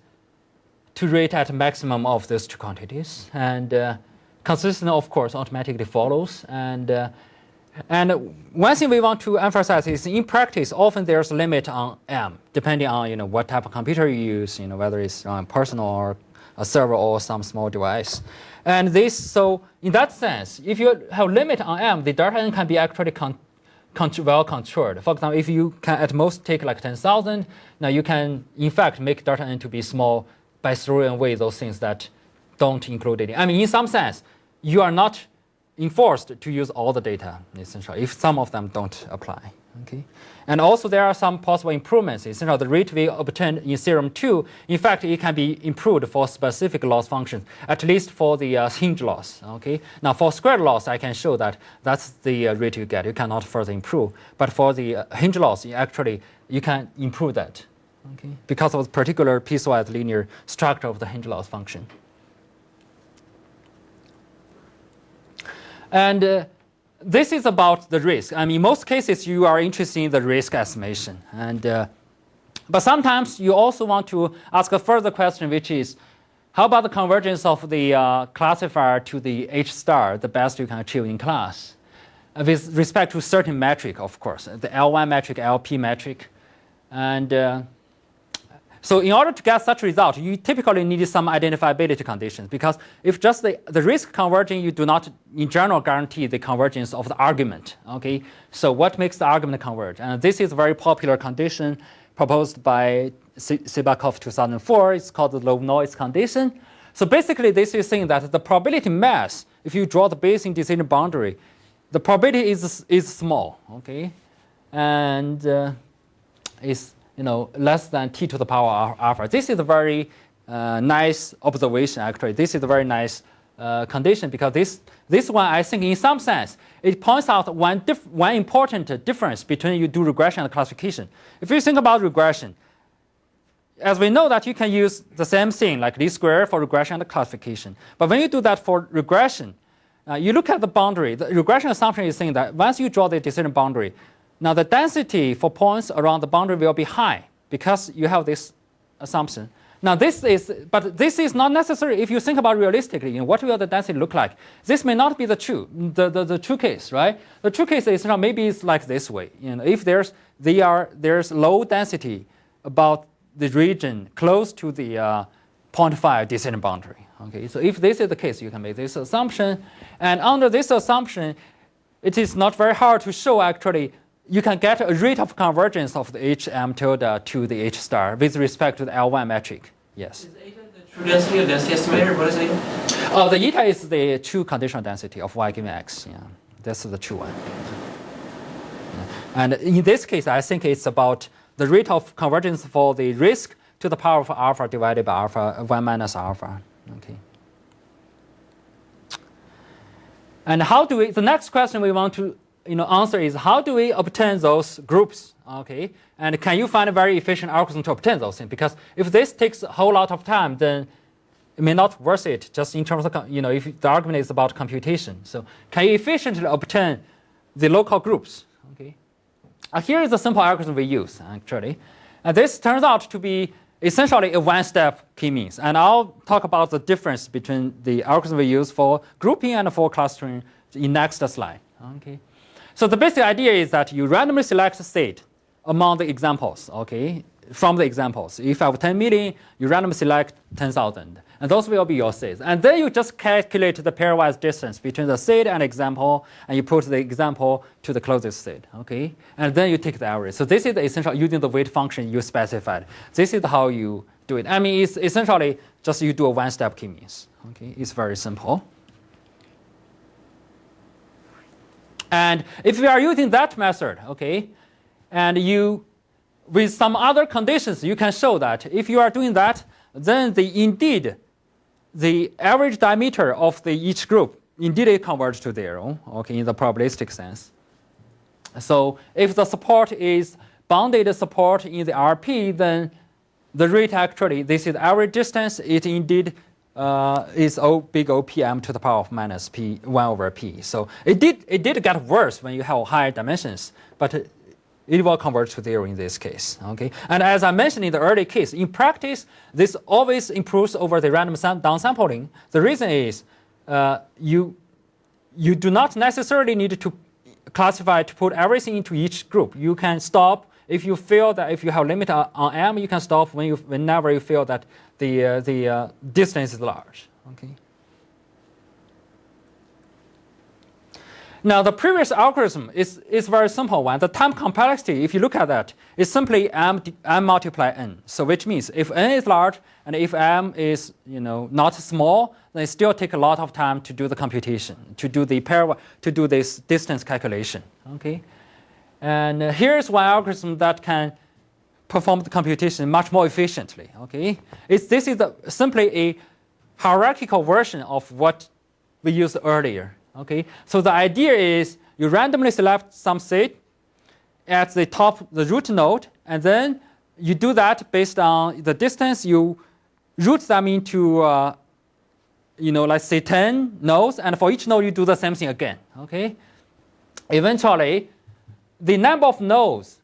to rate at maximum of these two quantities, and consistent, of course, automatically follows. And one thing we want to emphasize is in practice, often there's a limit on m, depending on what type of computer you use, whether it's personal or a server or some small device. And so in that sense, if you have limit on m, the delta n can be actually well controlled. For example, if you can at most take like 10,000, now you can in fact make delta n to be small by throwing away those things that don't include it. I mean, in some sense, you are not enforced to use all the data, essentially, if some of them don't apply. Okay? And also, there are some possible improvements. Essentially, the rate we obtained in theorem 2, in fact, it can be improved for specific loss functions, at least for the hinge loss. Okay? Now, for squared loss, I can show that that's the rate you get. You cannot further improve. But for the hinge loss, actually, you can improve that. Okay? Because of the particular piecewise linear structure of the hinge loss function. And this is about the risk. I mean, in most cases, you are interested in the risk estimation. But sometimes you also want to ask a further question, which is, how about the convergence of the classifier to the H star, the best you can achieve in class? With respect to certain metric, of course, the L1 metric, LP metric. And so in order to get such result, you typically need some identifiability conditions, because if just the risk converging, you do not, in general, guarantee the convergence of the argument. Okay, so what makes the argument converge? And this is a very popular condition proposed by Sibakov 2004. It's called the low noise condition. So basically, this is saying that the probability mass, if you draw the Bayesian decision boundary, the probability is small. Okay, and is less than t to the power alpha. This is a very nice observation, actually. This is a very nice condition, because this one, I think, in some sense, it points out one important difference between you do regression and classification. If you think about regression, as we know that you can use the same thing, like least square for regression and classification. But when you do that for regression, you look at the boundary. The regression assumption is saying that once you draw the decision boundary, now the density for points around the boundary will be high because you have this assumption. Now this is not necessary if you think about realistically. What will the density look like? This may not be the true case, right? The true case is maybe it's like this way. If there's low density about the region close to the 0.5 decision boundary. Okay, so if this is the case, you can make this assumption, and under this assumption, it is not very hard to show actually. You can get a rate of convergence of the HM tilde to the H star with respect to the L1 metric. Yes. Is eta the true density or density estimator? What is it? Oh, the eta is the true conditional density of y given x. Yeah, that's the true one. Yeah. And in this case, I think it's about the rate of convergence for the risk to the power of alpha divided by alpha 1 minus alpha. Okay. And how do we? The next question we want to answer is, how do we obtain those groups? Okay, and can you find a very efficient algorithm to obtain those things? Because if this takes a whole lot of time, then it may not worth it. Just in terms of if the argument is about computation, so can you efficiently obtain the local groups? Okay, here is a simple algorithm we use actually, and this turns out to be essentially a one-step k-means. And I'll talk about the difference between the algorithm we use for grouping and for clustering in next slide. Okay. So the basic idea is that you randomly select a set among the examples, okay, from the examples. If you have 10 million, you randomly select 10,000. And those will be your sets. And then you just calculate the pairwise distance between the set and example, and you put the example to the closest set, okay? And then you take the average. So this is the essential, using the weight function you specified. This is how you do it. I mean, it's essentially just you do a one-step k-means, okay? It's very simple. And if you are using that method, okay, and you, with some other conditions, you can show that if you are doing that, then indeed, the average diameter of each group indeed it converges to 0, okay, in the probabilistic sense. So if the support is bounded support in the RP, then the rate actually, this is average distance, it indeed is big O PM to the power of minus P 1 over P. So it did get worse when you have higher dimensions, but it will converge to 0 in this case. Okay? And as I mentioned in the early case, in practice, this always improves over the random downsampling. The reason is you do not necessarily need to classify to put everything into each group. You can stop if you feel that if you have limit on M, you can stop whenever you feel that the distance is large. Okay. Now, the previous algorithm is very simple one. The time complexity, if you look at that, is simply m multiply n. So which means if n is large and if m is not small, then it still take a lot of time to do the computation, to do this distance calculation. Okay, and here's one algorithm that can perform the computation much more efficiently. Okay, this is simply a hierarchical version of what we used earlier. Okay, so the idea is you randomly select some set at the top, the root node, and then you do that based on the distance. You root them into, let's say 10 nodes, and for each node you do the same thing again. Okay, eventually, the number of nodes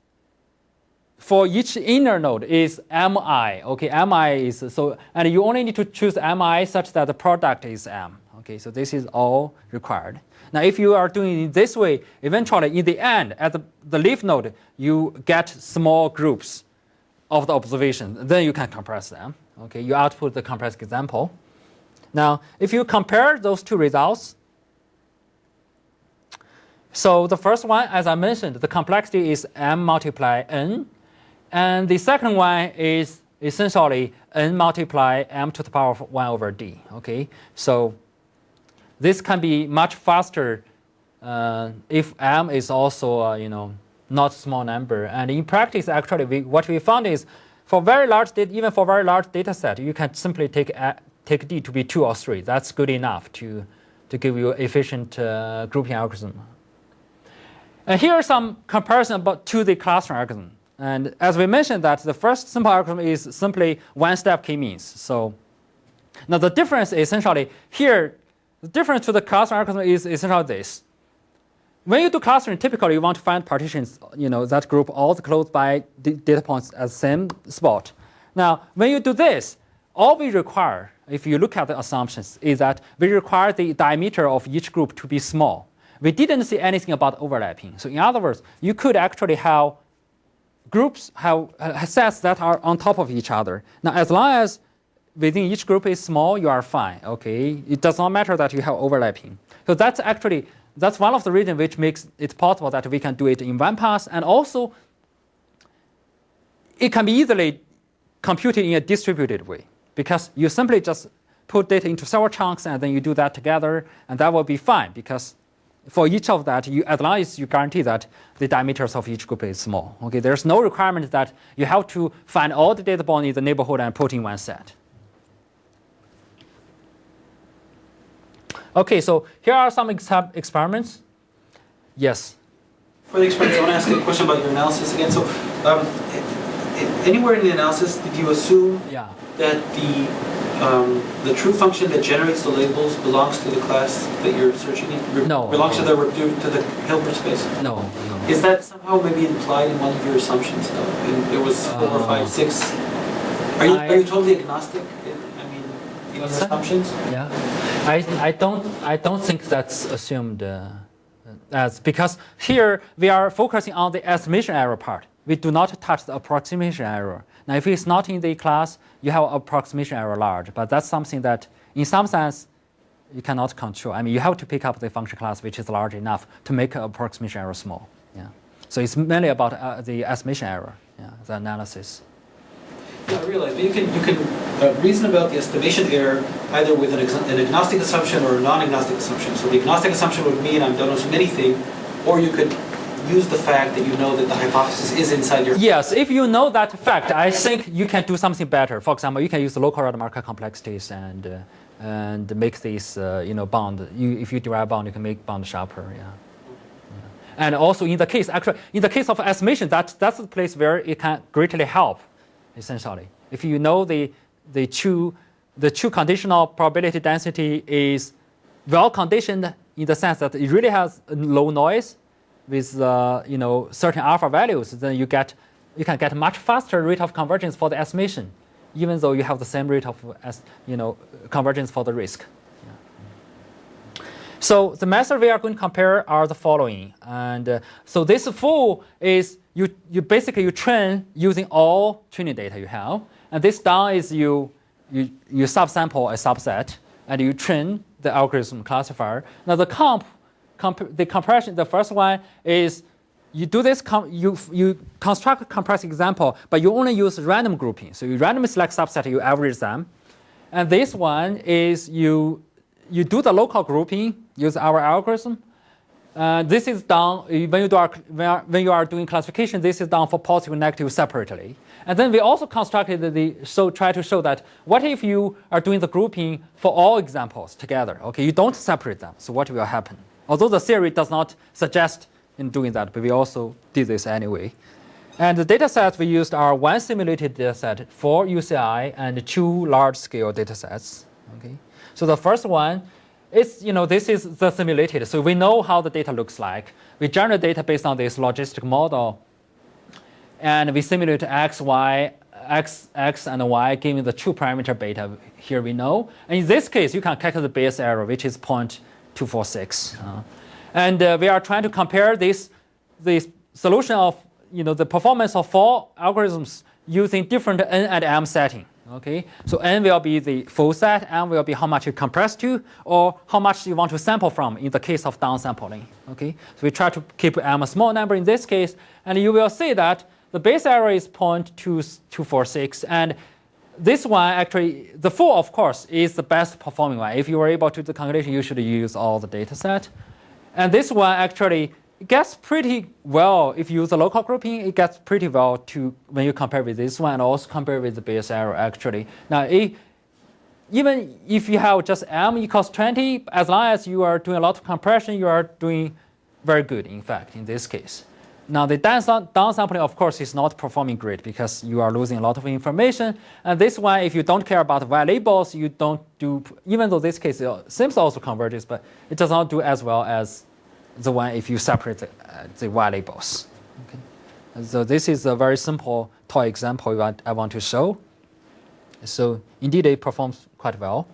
for each inner node is mi. Okay, mi is so, and you only need to choose mi such that the product is m. Okay, so this is all required. Now, if you are doing it this way, eventually, in the end, at the leaf node, you get small groups of the observations. Then you can compress them. Okay, you output the compressed example. Now, if you compare those two results, so the first one, as I mentioned, the complexity is m multiply n, and the second one is essentially n multiply m to the power of 1 over d. Okay, so this can be much faster if m is also not small number. And in practice, actually, what we found is for very large even for very large data set, you can simply take d to be 2 or 3. That's good enough to give you efficient grouping algorithm. And here are some comparison to the clustering algorithm. And as we mentioned, that the first simple algorithm is simply one-step k-means. So now the difference essentially here. The difference to the clustering algorithm is essentially this. When you do clustering, typically you want to find partitions, that group all close by the data points at the same spot. Now, when you do this, all we require, if you look at the assumptions, is that we require the diameter of each group to be small. We didn't see anything about overlapping. So in other words, you could actually have groups, have sets that are on top of each other. Now, as long as within each group is small, you are fine. Okay, it does not matter that you have overlapping. So that's one of the reasons which makes it possible that we can do it in one pass, and also it can be easily computed in a distributed way because you simply just put data into several chunks and then you do that together, and that will be fine because for each of that, as long as you guarantee that the diameters of each group is small. Okay, there's no requirement that you have to find all the data points in the neighborhood and put in one set. Okay, so here are some experiments. Yes? For the experiments, I want to ask a question about your analysis again. So anywhere in the analysis, did you assume that the true function that generates the labels belongs to the class that you're searching in? No. Belongs to the Hilbert space? No. Is that somehow maybe implied in one of your assumptions, though? There was 4 or 5, 6 Are you totally agnostic in your assumptions? Yeah, I don't think that's assumed as, because here we are focusing on the estimation error part. We do not touch the approximation error. Now, if it's not in the class, you have approximation error large, but that's something that, in some sense, you cannot control. I mean, you have to pick up the function class which is large enough to make approximation error small. Yeah. So it's mainly about the estimation error, the analysis. Yeah, I realize, but you can reason about the estimation error either with an agnostic assumption or a non-agnostic assumption. So the agnostic assumption would mean I don't assume anything, or you could use the fact that you know that the hypothesis is inside your... Yes, if you know that fact, I think you can do something better. For example, you can use the local Rademacher complexities and make this bound. If you derive bound, you can make bound sharper. Yeah. And also in the case of estimation, that's the place where it can greatly help, essentially. If you know the true conditional probability density is well conditioned in the sense that it really has low noise with certain alpha values, then you can get much faster rate of convergence for the estimation, even though you have the same rate of convergence for the risk. So the method we are going to compare are the following. And so this full is you basically train using all training data you have. And this down is you subsample a subset and you train the algorithm classifier. Now the compression, the first one is you do this, you construct a compressed example, but you only use random grouping. So you randomly select subset, you average them. And this one is you do the local grouping, use our algorithm. This is done when you are doing classification. This is done for positive and negative separately. And then we also constructed try to show that what if you are doing the grouping for all examples together? Okay, you don't separate them. So what will happen? Although the theory does not suggest in doing that, but we also did this anyway. And the datasets we used are one simulated dataset for UCI and two large-scale datasets. Okay. So the first one is, this is the simulated. So we know how the data looks like. We generate data based on this logistic model. And we simulate x, y, x, and y, giving the two parameter beta. Here we know. And in this case, you can calculate the base error, which is 0.246. And we are trying to compare this solution of, the performance of 4 algorithms using different n and m setting. Okay, so n will be the full set, m will be how much you compress to, or how much you want to sample from in the case of downsampling. Okay, so we try to keep m a small number in this case, and you will see that the base error is 0.246, and this one actually, the full of course is the best performing one. If you were able to do the calculation, you should use all the data set. And this one actually gets pretty well, if you use the local grouping, it gets pretty well when you compare with this one and also compare with the base error actually. Now, even if you have just m equals 20, as long as you are doing a lot of compression, you are doing very good, in fact, in this case. Now, the downsampling, of course, is not performing great because you are losing a lot of information. And this one, if you don't care about y labels, you don't do, even though this case seems also converges, but it does not do as well as the one if you separate the y labels. Okay. So this is a very simple toy example I want to show. So indeed, it performs quite well.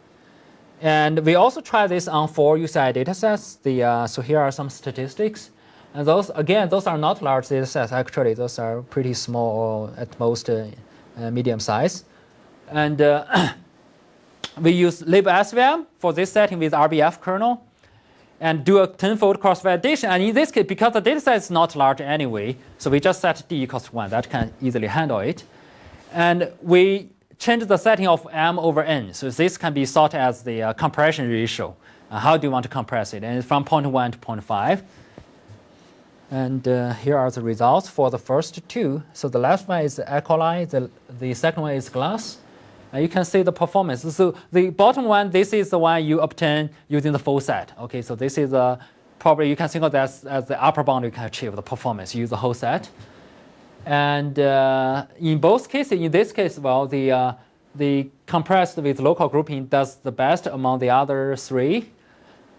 And we also try this on 4 UCI datasets. So here are some statistics. And those are not large data sets. Actually, those are pretty small, or at most medium size. And we use label SVM for this setting with RBF kernel and do a 10-fold cross-validation. And in this case, because the data set is not large anyway, so we just set d equals 1. That can easily handle it. And we change the setting of m over n. So this can be thought as the compression ratio. How do you want to compress it? And it's from 0.1 to 0.5. And here are the results for the first two. So the left one is E. coli, the second one is glass. And you can see the performance. So the bottom one, this is the one you obtain using the full set. Okay, so this is probably you can think of that as the upper bound you can achieve the performance. Use the whole set. And in both cases, in this case, well, the compressed with local grouping does the best among the other three.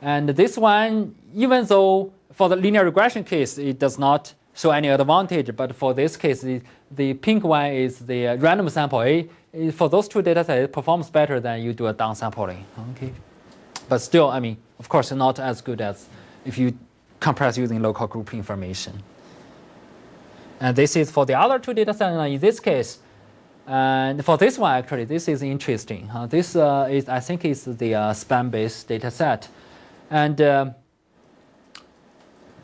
And this one, even though for the linear regression case, it does not show any advantage. But for this case, the pink one is the random sample A. For those two data sets, it performs better than you do a downsampling. Okay, but still, I mean, of course, not as good as if you compress using local group information. And this is for the other two data sets. In this case, and for this one, actually, this is interesting. This is, I think, is the span-based data set. And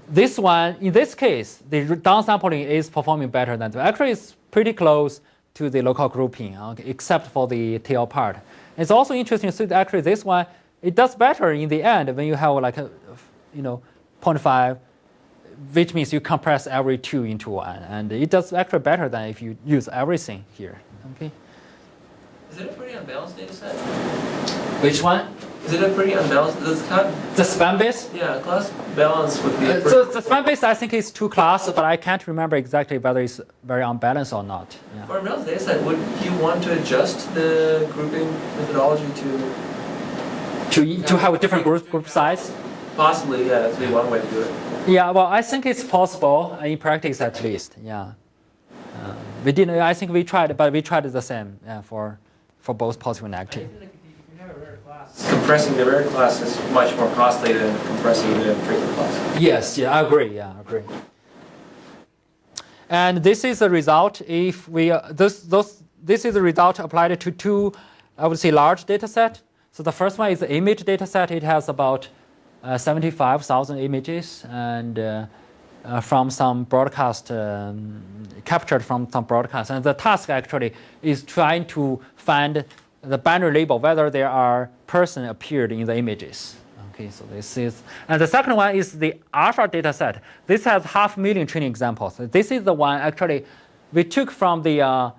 this one, in this case, the downsampling is performing better than actually it's pretty close to the local grouping, except for the tail part. It's also interesting to see that actually this one, it does better in the end when you have like a, 0.5, which means you compress every two into one, and it does actually better than if you use everything here. Okay. Is it a pretty unbalanced data set? Which one? Is it a pretty unbalanced? The span base? Yeah, class balance would be. So the span base, I think, is two classes, but I can't remember exactly whether it's very unbalanced or not. Yeah. For a balanced data set, would you want to adjust the grouping methodology to have a different group size? Possibly, yeah, that's maybe one way to do it. Yeah, well, I think it's possible in practice at least. Yeah, we didn't. I think we tried, but we tried the same. Yeah, for both positive and negative. Compressing the rare class is much more costly than compressing the frequent class. Yes, yeah, I agree. Yeah, I agree. And this is the result. If we this is the result applied to two, I would say, large data set. So the first one is the image data set. It has about 75,000 images, and from some broadcast, captured from some broadcast. And the task actually is trying to find the binary label, whether there are person appeared in the images. Okay, so this is, and the second one is the alpha data set. This has 500,000 training examples. This is the one actually we took from the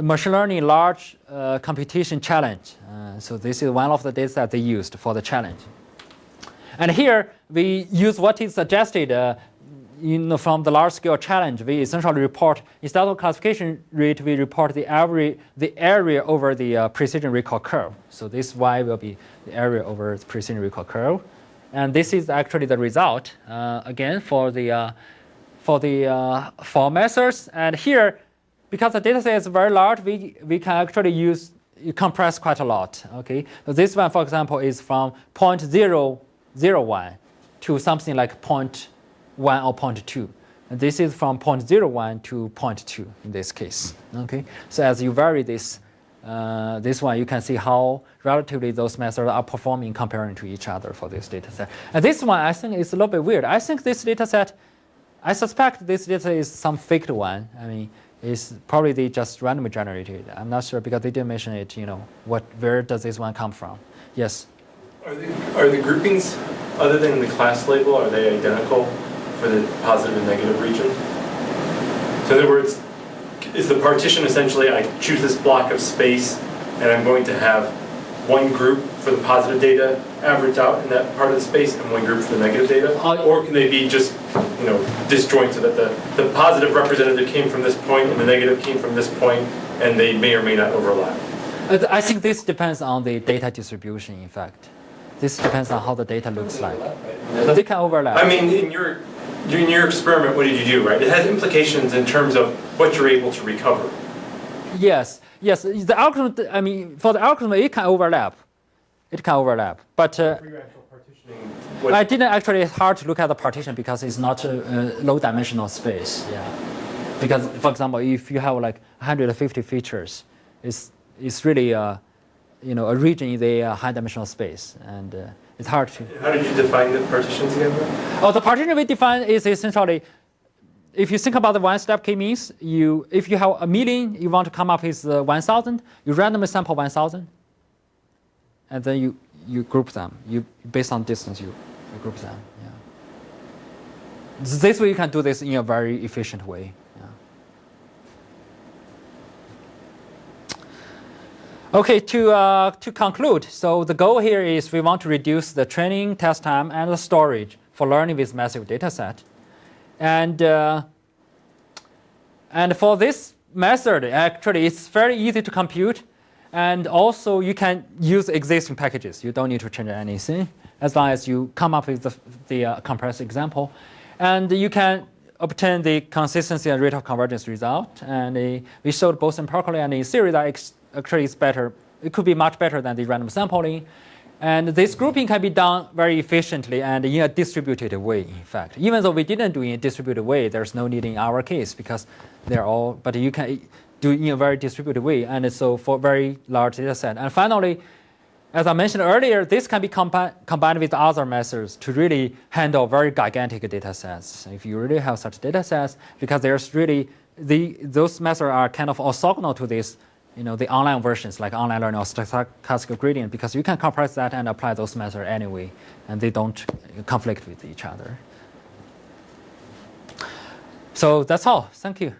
machine learning large computation challenge. So this is one of the data sets they used for the challenge. And here we use what is suggested from the large-scale challenge. We essentially report, instead of classification rate, we report the area over the precision recall curve. So this Y will be the area over the precision recall curve. And this is actually the result, again, for the four methods. And here, because the data set is very large, we can actually compress quite a lot. Okay, so this one, for example, is from 0.001 to something like 0.1 or 0.2. And this is from 0.01 to 0.2 in this case. Okay, so as you vary this one, you can see how relatively those methods are performing comparing to each other for this data set. And this one, I think, is a little bit weird. I think this data set, I suspect this data set is some faked one. I mean, it's probably they just randomly generated. I'm not sure because they didn't mention it. Where does this one come from? Yes. Are the groupings, other than the class label, are they identical for the positive and negative region? So in other words, is the partition essentially I choose this block of space and I'm going to have one group for the positive data averaged out in that part of the space and one group for the negative data? Or can they be just disjoint so that the positive representative came from this point and the negative came from this point and they may or may not overlap? I think this depends on the data distribution, in fact. This depends on how the data looks like. They can overlap. I mean, in your experiment, what did you do, right? It has implications in terms of what you're able to recover. Yes. The algorithm, I mean, for the algorithm, it can overlap. But I didn't actually, it's hard to look at the partition because it's not a low-dimensional space. Yeah. Because, for example, if you have like 150 features, it's really a region in the high-dimensional space, and it's hard to. How did you define the partitions again? Oh, the partition we define is essentially, if you think about the one-step k-means, if you have a million, you want to come up with 1,000, you randomly sample 1,000, and then you group them. Based on distance, you group them. Yeah. This way you can do this in a very efficient way. Okay, to conclude, so the goal here is we want to reduce the training, test time, and the storage for learning with massive data set. And for this method, actually, it's very easy to compute. And also, you can use existing packages. You don't need to change anything, as long as you come up with the compressed example. And you can obtain the consistency and rate of convergence result. And we showed both empirically and in theory that actually it's better. It could be much better than the random sampling. And this grouping can be done very efficiently and in a distributed way, in fact. Even though we didn't do it in a distributed way, there's no need in our case because they're all, but you can do it in a very distributed way. And so for very large data set. And finally, as I mentioned earlier, this can be combined with other methods to really handle very gigantic data sets. If you really have such data sets, because there's really, those methods are kind of orthogonal to this, the online versions like online learning or stochastic gradient, because you can compress that and apply those methods anyway, and they don't conflict with each other. So that's all. Thank you.